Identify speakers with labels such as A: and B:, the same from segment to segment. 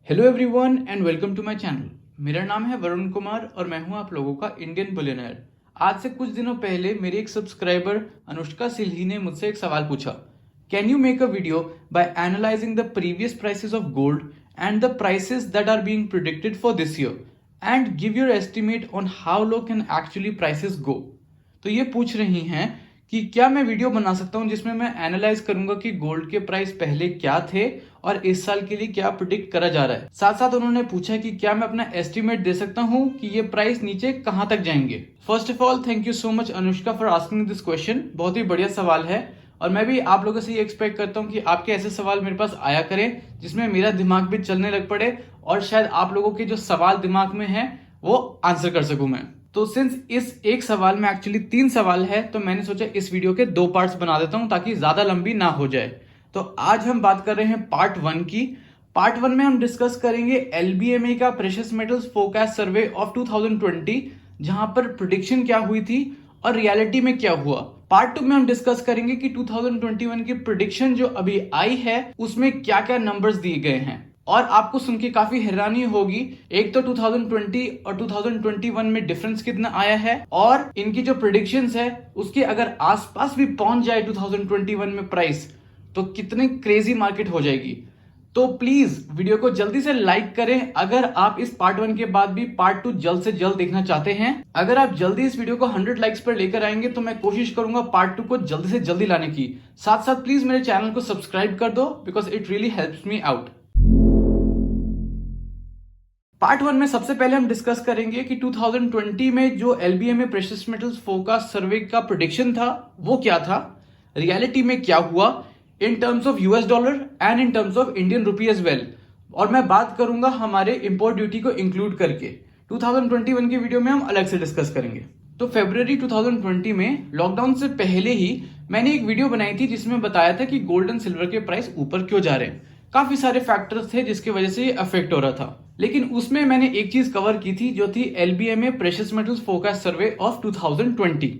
A: Hello everyone and welcome to my channel. मेरा नाम है वरुण कुमार और मैं हूं आप लोगों का इंडियन बिलियनर। आज से कुछ दिनों पहले मेरी एक सब्सक्राइबर अनुष्का सिल्ही ने मुझसे एक सवाल पूछा, can you make a video by analysing the previous prices of gold and the prices that are being predicted for this year and give your estimate on how low can actually prices go. तो ये पूछ रही हैं कि क्या मैं video बना सकता हूं जिसमें मैं एनालाइज करूंगा कि गोल्ड के प्राइस पहले क्या थे और इस साल के लिए क्या प्रिडिक्ट करा जा रहा है। साथ साथ उन्होंने पूछा कि क्या मैं अपना एस्टिमेट दे सकता हूं कि ये प्राइस नीचे कहां तक जाएंगे। First of all thank you so much Anushka for asking this question. बहुत ही बढ़िया सवाल है और मैं भी आप लोगों से ये एक्सपेक्ट करता हूं कि आपके ऐसे सवाल मेरे पास आया करें जिसमें मेरा दिमाग भी चलने लग पड़े और शायद आप लोगों के जो सवाल दिमाग में है वो आंसर कर सकूं मैं। तो सिंस इस एक सवाल में एक्चुअली 3 सवाल है तो मैंने सोचा इस वीडियो के 2 पार्ट्स बना देता हूं ताकि ज्यादा लंबी ना हो जाए। तो आज हम बात कर रहे हैं पार्ट 1 की। पार्ट 1 में हम डिस्कस करेंगे एलबीएमए का precious metals forecast survey of 2020 जहां पर प्रिडिक्शन क्या हुई थी और रियलिटी में क्या हुआ। पार्ट 2 में हम डिस्कस करेंगे कि 2021 की प्रिडिक्शन जो अभी आई है उसमें क्या क्या नंबर्स दिए गए हैं और आपको सुन के काफी हैरानी होगी। एक तो 2020 और 2021 में डिफरेंस कितना आया है और इनकी जो प्रिडिक्शंस है उसके अगर आसपास भी पहुंच जाए 2021 में प्राइस तो कितनी क्रेजी मार्केट हो जाएगी। तो प्लीज वीडियो को जल्दी से लाइक करें अगर आप इस पार्ट 1 के बाद भी पार्ट 2 जल्द से जल्द देखना चाहते हैं। अगर आप जल्दी इस वीडियो को 100 लाइक्स पर लेकर आएंगे तो मैं कोशिश करूंगा पार्ट 2 को जल्दी से जल्दी लाने की। साथ साथ प्लीज मेरे चैनल को सब्सक्राइब कर दो because it really helps me out. Part 1 में सबसे पहले हम डिस्कस करेंगे कि 2020 में जो एलबीएमए प्रेशियस मेटल्स फोरकास्ट सर्वे का प्रेडिक्शन था वो क्या था, रियलिटी में क्या हुआ in terms of US dollar and in terms of Indian rupee as well. और मैं बात करूंगा हमारे इंपोर्ट ड्यूटी को इंक्लूड करके। 2021 की वीडियो में हम अलग से डिस्कस करेंगे। तो फरवरी 2020 में लॉकडाउन से पहले ही मैंने एक वीडियो बनाई थी जिसमें बताया था कि गोल्ड एंड सिल्वर के प्राइस ऊपर क्यों जा रहे हैं। काफी सारे फैक्टर्स थे जिसकी वजह से ये अफेक्ट हो रहा था, लेकिन उसमें मैंने एक चीज कवर की थी जो थी LBMA precious metals forecast survey of 2020।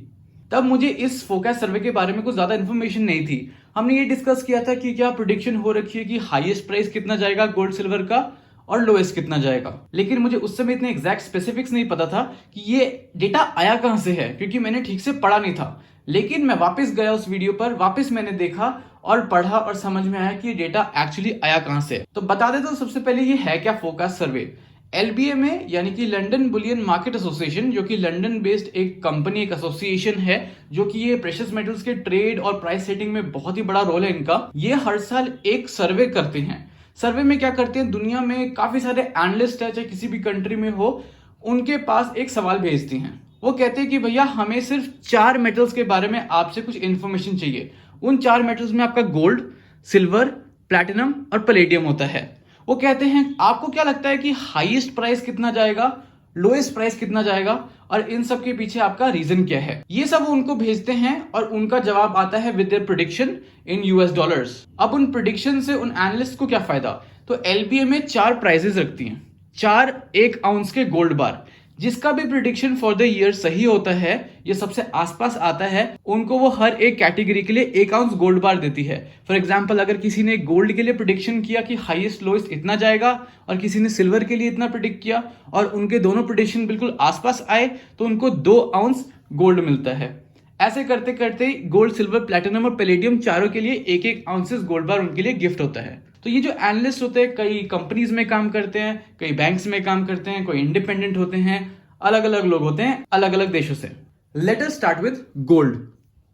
A: तब मुझे इस फोरकास्ट सर्वे के बारे में कुछ ज्यादा इन्फॉर्मेशन नहीं थी। हमने ये डिस्कस किया था कि क्या प्रेडिक्शन हो रखी है कि हाईएस्ट प्राइस कितना जाएगा गोल्ड सिल्वर का और लोएस्ट कितना जाएगा, लेकिन मुझे उस समय इतने एग्जैक्ट स्पेसिफिक्स नहीं पता था कि ये डेटा आया कहां से है क्योंकि मैंने ठीक से पढ़ा नहीं था। लेकिन मैं वापस गया उस वीडियो पर, वापस मैंने देखा और पढ़ा और समझ में आया कि ये डेटा एक्चुअली आया कहां से। तो बता देता हूं सबसे पहले ये है क्या फोरकास्ट सर्वे। एलबीएमए यानी कि लंदन बुलियन मार्केट एसोसिएशन जो कि लंदन बेस्ड एक कंपनी, एक एसोसिएशन है जो कि ये प्रेशियस मेटल्स के ट्रेड और प्राइस सेटिंग में बहुत ही बड़ा रोल है इनका। ये हर साल एक सर्वे करते हैं। सर्वे में क्या करते हैं, दुनिया में काफी सारे एनालिस्ट है चाहे किसी भी कंट्री में हो, उनके पास एक सवाल भेजती हैं। वो कहते हैं कि भैया हमें सिर्फ 4 मेटल्स के बारे में आपसे कुछ इंफॉर्मेशन चाहिए। उन 4 मेटल्स में आपका गोल्ड, सिल्वर, प्लैटिनम और पैलेडियम होता है। वो कहते हैं आपको क्या लगता है कि हाईएस्ट प्राइस कितना जाएगा, लोएस्ट प्राइस कितना जाएगा और इन सब के पीछे आपका रीजन क्या है। ये सब उनको भेजते हैं और उनका जवाब आता है with their prediction in US dollars. अब उन प्रेडिक्शन से उन एनालिस्ट को क्या फायदा, तो एलबीएमए 4 प्राइजेस रखती हैं। 4 1 आउंस के गोल्ड बार, जिसका भी प्रिडिक्शन फॉर द ईयर सही होता है, ये सबसे आसपास आता है, उनको वो हर एक कैटेगरी के लिए 1 आउंस गोल्ड बार देती है। फॉर एग्जांपल अगर किसी ने गोल्ड के लिए प्रिडिक्शन किया कि हाईएस्ट लोएस्ट इतना जाएगा और किसी ने सिल्वर के लिए इतना प्रिडिक्ट किया और उनके दोनों प्रिडिक्शन बिल्कुल आसपास आए तो उनको 2 आउंस गोल्ड मिलता है। ऐसे करते करते गोल्ड, सिल्वर, प्लैटिनम और पैलेडियम चारों के लिए 1-1 आउंसेस गोल्ड बार उनके लिए गिफ्ट होता है। तो ये जो एनालिस्ट होते हैं कई कंपनीज में काम करते हैं, कई बैंक्स में काम करते हैं, कोई इंडिपेंडेंट होते हैं, अलग अलग लोग होते हैं अलग अलग देशों से। Let us start with gold.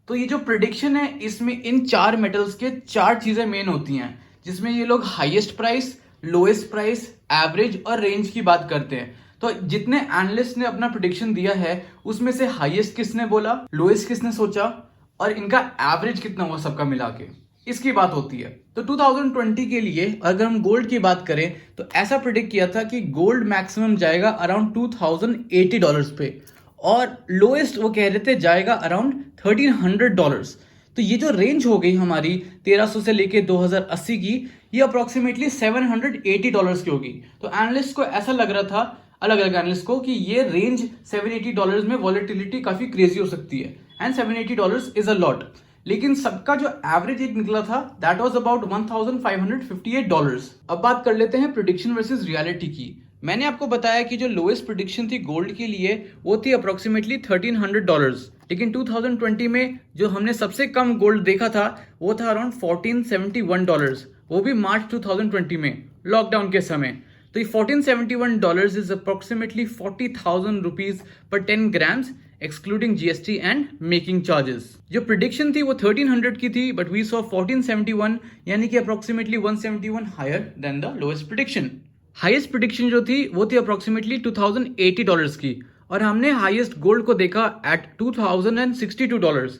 A: तो ये जो प्रिडिक्शन है इसमें इन 4 मेटल्स के 4 चीजें मेन होती हैं जिसमें ये लोग highest price, lowest price, average और रेंज की बात करते हैं। तो जितने एनालिस्ट ने अपना प्रिडिक्शन दिया है उसमें से हाईएस्ट किसने बोला, लोएस्ट किसने सोचा और इनका एवरेज कितना हुआ सबका मिला के, इसकी बात होती है। तो 2020 के लिए अगर हम गोल्ड की बात करें तो ऐसा प्रिडिक्ट किया था कि गोल्ड मैक्सिमम जाएगा अराउंड $2080 पे और लोएस्ट वो कह रहे थे जाएगा अराउंड $1300। तो ये जो रेंज हो गई हमारी 1300 से लेके 2080 की, ये अप्रोक्सीमेटली $780 की होगी। तो एनालिस्ट को ऐसा लग रहा था, अलग अलग एनालिस्ट को, कि ये रेंज $780 में वॉलेटिलिटी काफी क्रेजी हो सकती है एंड $780 इज अ लॉट। लेकिन सबका जो एवरेज एक निकला था दैट वाज अबाउट $1,558। अब बात कर लेते हैं प्रिडिक्शन वर्सेस रियलिटी की। मैंने आपको बताया कि जो लोएस्ट प्रिडिक्शन थी गोल्ड के लिए वो थी अप्रोक्सीमेटली $1,300, लेकिन 2020 में जो हमने सबसे कम गोल्ड देखा था वो था अराउंड $1,471, वो भी मार्च 2020 में लॉकडाउन के समय। तो ये $1,471 is approximately 40,000 rupees per 10 grams excluding GST and making charges. जो प्रिडिक्शन थी वो 1300 की थी, बट वी सॉ 1471, यानी कि approximately 171 higher than the lowest prediction. Highest prediction जो थी वो थी अप्रोक्सीमेटली $2,080 की, और हमने हाईएस्ट गोल्ड को देखा एट $2,062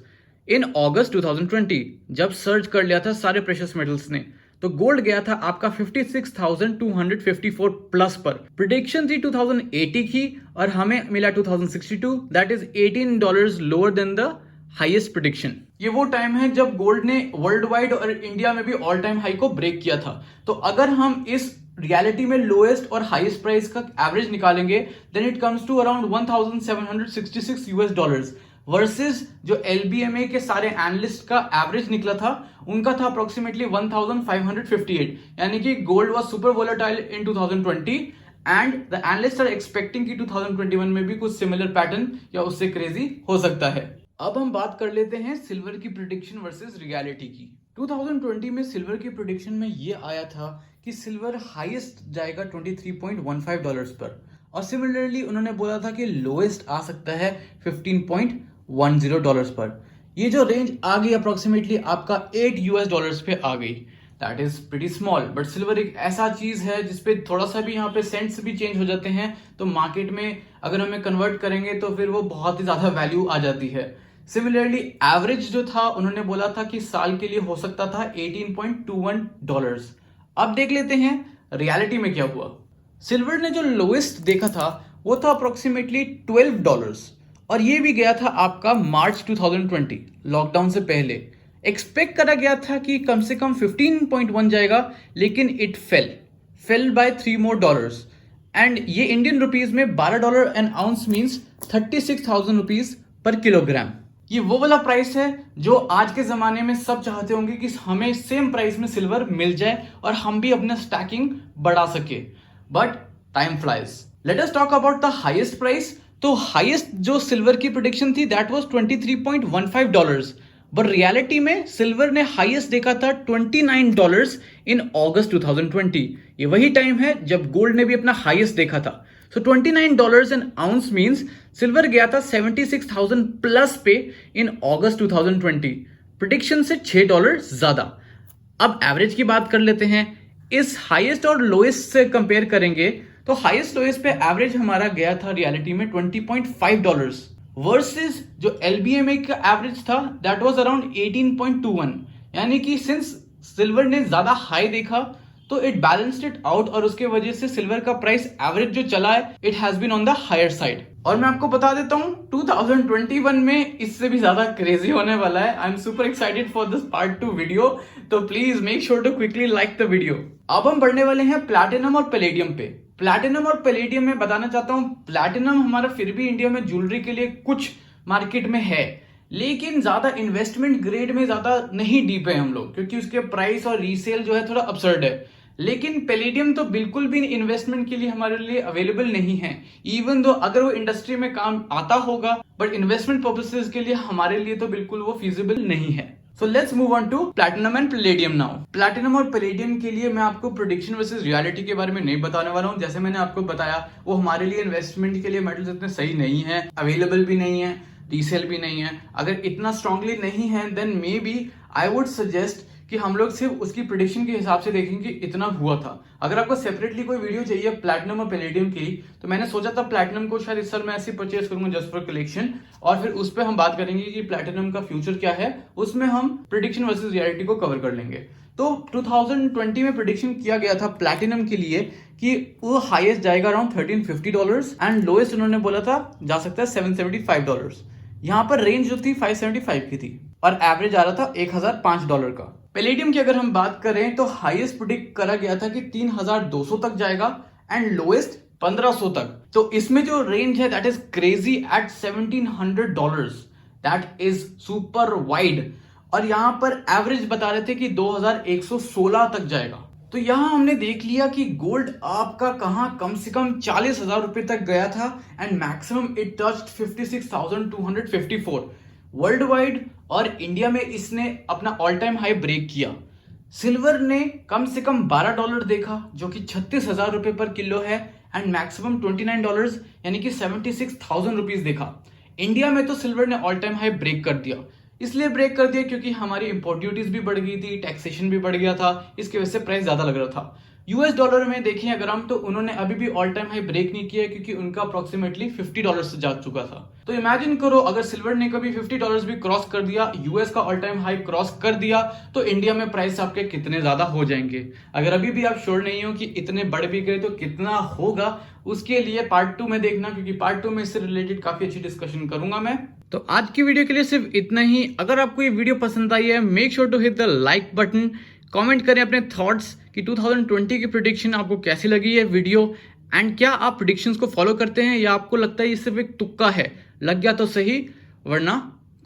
A: इन अगस्त 2020, जब सर्च कर लिया था सारे प्रेशियस मेटल्स ने। तो गोल्ड गया था आपका 56,254 प्लस पर। प्रिडिक्शन थी 2080 की और हमें मिला 2062, that is $18 lower than the highest prediction. ये वो टाइम है जब गोल्ड ने वर्ल्ड वाइड और इंडिया में भी ऑल टाइम हाई को ब्रेक किया था। तो अगर हम इस रियलिटी में लोएस्ट और हाईएस्ट प्राइस का एवरेज निकालेंगे then it comes to around $1,766 versus जो एलबीएमए के सारे एनालिस्ट का एवरेज निकला था उनका था अप्रोक्सीमेटली 1,558, यानी कि gold was super volatile in 2020 and the analyst are expecting कि 2021 में भी कुछ सिमिलर पैटर्न या उससे क्रेजी हो सकता है। अब हम बात कर लेते हैं सिल्वर की प्रिडिक्शन वर्सेस रियलिटी की। 2020 में सिल्वर की प्रिडिक्शन में ये आया था कि सिल्वर हाईएस्ट जाएगा $23.15 पर, और सिमिलरली उन्होंने बोला था कि लोएस्ट आ सकता है $15.10 पर। ये जो रेंज आ गई अप्रोक्सीमेटली आपका $8 पे आ गई, that is pretty small. But silver एक ऐसा चीज है जिसपे थोड़ा सा भी यहाँ पे सेंट्स भी चेंज हो जाते हैं तो मार्केट में अगर हमें कन्वर्ट करेंगे तो फिर वो बहुत ही ज्यादा वैल्यू आ जाती है। सिमिलरली एवरेज जो था उन्होंने बोला था कि साल के लिए हो सकता था $18.21। अब देख लेते हैं रियलिटी में क्या हुआ। सिल्वर ने जो लोएस्ट देखा था वो था अप्रोक्सीमेटली $12, और ये भी गया था आपका मार्च 2020 लॉकडाउन से पहले। एक्सपेक्ट करा गया था कि कम से कम 15.1 जाएगा, लेकिन it fell by $3 more, and ये इंडियन रुपीज में $12 an ounce means 36,000 rupees per kilogram. ये वो वाला प्राइस है जो आज के जमाने में सब चाहते होंगे कि हमें सेम प्राइस में सिल्वर मिल जाए और हम भी अपना स्टैकिंग बढ़ा सके, but time flies. Let us talk about the highest price. तो हाईएस्ट जो सिल्वर की प्रेडिक्शन थी दैट वाज $23.15, बट रियलिटी में सिल्वर ने हाईएस्ट देखा था $29 इन अगस्त 2020। ये वही टाइम है जब गोल्ड ने भी अपना हाईएस्ट देखा था। सो $29 एन आउंस मींस सिल्वर गया था 76,000 प्लस पे इन अगस्त 2020, प्रेडिक्शन से $6 ज्यादा। अब एवरेज की बात कर लेते हैं। इस हाईएस्ट और लोएस्ट से कंपेयर करेंगे तो हाईएस्ट लोएस्ट पे एवरेज हमारा गया था रियलिटी में $20.5 वर्सेस जो एलबीएमए का एवरेज था दैट वाज अराउंड 18.21, यानी कि सिंस सिल्वर ने ज्यादा हाई देखा तो इट बैलेंस्ड इट आउट, और उसके वजह से सिल्वर का प्राइस एवरेज जो चला है it has been on the higher side. और मैं आपको बता देता हूं 2021 में इससे भी ज्यादा क्रेजी होने वाला है। I am super excited for this part 2 video, तो please make sure to quickly like the video. अब हम बढ़ने वाले हैं प्लैटिनम और पैलेडियम पे। प्लैटिनम और पैलेडियम में बताना चाहता हूं, प्लैटिनम हमारा फिर भी इंडिया में ज्वेलरी के लिए कुछ मार्केट में है, लेकिन ज्यादा इन्वेस्टमेंट ग्रेड में ज्यादा नहीं डीप है हम लोग, क्योंकि उसके प्राइस और रीसेल जो है थोड़ा अब्सर्ड है। लेकिन पैलेडियम तो बिल्कुल भी इन्वेस्टमेंट के लिए हमारे लिए अवेलेबल नहीं है, इवन दो अगर वो इंडस्ट्री में काम आता होगा, बट इन्वेस्टमेंट पर्पसेस के लिए हमारे लिए तो बिल्कुल वो फीजिबल नहीं है। So let's move on to platinum and palladium now. Platinum और पैलेडियम के लिए मैं आपको प्रेडिक्शन वर्सेस रियलिटी के बारे में नहीं बताने वाला हूं। जैसे मैंने आपको बताया वो हमारे लिए इन्वेस्टमेंट के लिए मेटल्स इतने सही नहीं है, अवेलेबल भी नहीं है, रीसेल भी नहीं है। अगर इतना स्ट्रांगली नहीं है then maybe I would suggest कि हम लोग सिर्फ उसकी प्रेडिक्शन के हिसाब से देखेंगे इतना हुआ था। अगर आपको सेपरेटली कोई वीडियो चाहिए प्लैटिनम और पैलेडियम की, तो मैंने सोचा था प्लैटिनम को शायद इस साल मैं ऐसे परचेज करूंगा जस्ट फॉर कलेक्शन, और फिर उस पर हम बात करेंगे कि प्लैटिनम का फ्यूचर क्या है, उसमें हम प्रेडिक्शन वर्सेस रियलिटी को कवर कर लेंगे। तो 2020 में प्रेडिक्शन किया गया था प्लैटिनम के लिए कि वो हाईएस्ट जाएगा अराउंड $1350 एंड लोएस्ट उन्होंने बोला था जा सकता है $775। यहाँ पर रेंज जो थी 575 की थी और एवरेज आ रहा था $1005 का। पैलेडियम की अगर हम बात करें तो हाईएस्ट प्रेडिक्ट करा गया था कि 3200 तक जाएगा एंड लोएस्ट 1500 तक। तो इसमें जो रेंज है that is crazy at $1700, that is super wide. और यहाँ पर एवरेज बता रहे थे कि 2116 तक जाएगा। तो यहाँ हमने देख लिया कि गोल्ड आपका कहाँ कम से कम 40,000 रुपए तक गया था and maximum it touched 56,254 world wide, और इंडिया में इसने अपना ऑल टाइम हाई ब्रेक किया। सिल्वर ने कम से कम $12 देखा जो कि 36,000 रुपए पर किलो है एंड मैक्सिमम $29 यानी कि 76,000 रुपीज देखा। इंडिया में तो सिल्वर ने ऑल टाइम हाई ब्रेक कर दिया। इसलिए ब्रेक कर दिया क्योंकि हमारी इंपोर्ट ड्यूटीज भी बढ़ गई थी, टैक्सेशन भी बढ़ गया था, इसकी वजह से प्राइस ज्यादा लग रहा था। यूएस डॉलर में देखें अगर हम, तो उन्होंने अभी भी ऑल टाइम हाई ब्रेक नहीं किया क्योंकि उनका अप्रोक्सीमेटली $50 से जा चुका था। तो इमेजिन करो अगर सिल्वर ने कभी $50 भी क्रॉस कर दिया, यूएस का ऑल टाइम हाई क्रॉस कर दिया, तो इंडिया में प्राइस आपके कितने ज्यादा हो जाएंगे। अगर अभी भी आप श्योर नहीं हो कि इतने बढ़ भी गए तो कितना होगा, उसके लिए पार्ट 2 में देखना, क्योंकि पार्ट 2 में इससे रिलेटेड काफी अच्छी डिस्कशन करूंगा मैं। तो आज की वीडियो के लिए सिर्फ इतना ही। अगर आपको ये वीडियो पसंद आई है, make sure to hit the like button, comment करें अपने थॉट्स कि 2020 की प्रेडिक्शन आपको कैसी लगी है वीडियो, एंड क्या आप प्रेडिक्शंस को फॉलो करते हैं या आपको लगता है ये सिर्फ एक तुक्का है, लग गया तो सही वरना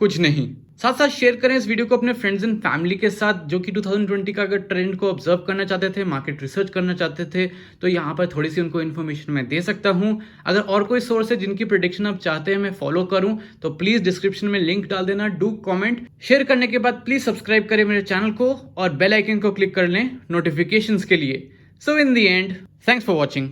A: कुछ नहीं। साथ साथ शेयर करें इस वीडियो को अपने फ्रेंड्स एंड फैमिली के साथ जो कि 2020 का अगर ट्रेंड को ऑब्जर्व करना चाहते थे, मार्केट रिसर्च करना चाहते थे, तो यहाँ पर थोड़ी सी उनको इन्फॉर्मेशन मैं दे सकता हूँ। अगर और कोई सोर्स है जिनकी प्रेडिक्शन आप चाहते हैं मैं फॉलो करूँ, तो प्लीज डिस्क्रिप्शन में लिंक डाल देना। डू कॉमेंट, शेयर करने के बाद प्लीज सब्सक्राइब करें मेरे चैनल को और बेल आइकन को क्लिक कर लें नोटिफिकेशंस के लिए। So in the end, thanks for watching.